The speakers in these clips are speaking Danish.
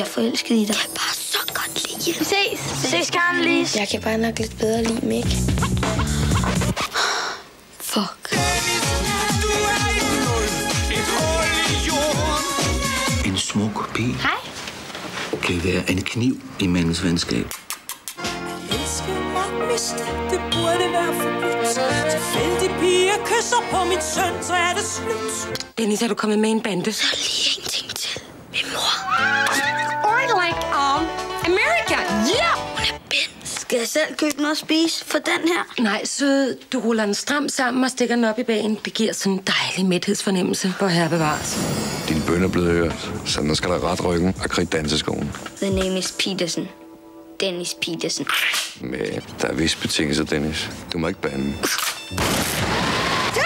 er forelsket i dig. Jeg kan bare så godt lide jer. Vi ses. Ses, Karen Lise. Jeg kan bare nok lidt bedre lide Mick. Fuck. En smuk pige. Hej. Kan være en kniv i mandens venskab. Det burde være forbudt. Tilfældig pige kysser på min søn, så er det slut. Dennis, er du kommet med en bande? Så lige en ting til. Min mor. I like America. Yeah! Hun er bind. Skal jeg selv købe noget at spise for den her? Nej, sød. Du ruller den stramt sammen og stikker den op i bagen. Det giver sådan en dejlig mæthedsfornemmelse på herre bevares. Din bøn er blevet hørt, så nu skal der ret ryggen og kridte danseskoen. The name is Peterson. Dennis Peterson. Men der er vist betingelser, Dennis. Du må ikke bande. Det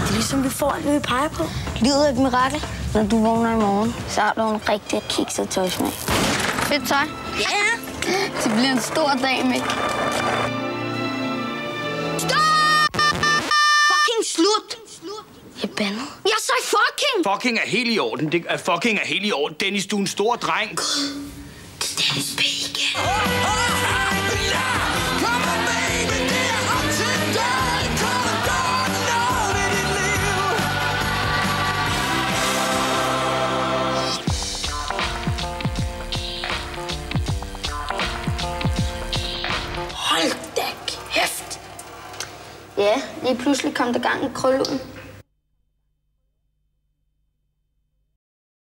er ligesom vi får alt, hvad vi peger på. Livet er et mirakel. Når du vågner i morgen, så har du en rigtig kikset tøjsmag. Fedt tøj. Ja! Det bliver en stor dag, Mick. Stop! Fucking slut! Jeg bander. Jeg sagde fucking! Fucking er helt i orden. Det er fucking er helt i orden. Dennis, du er en stor dreng. God. Det er Dennis P. igen. Hold da kæft. Ja, lige pludselig kom der gang i krøllen.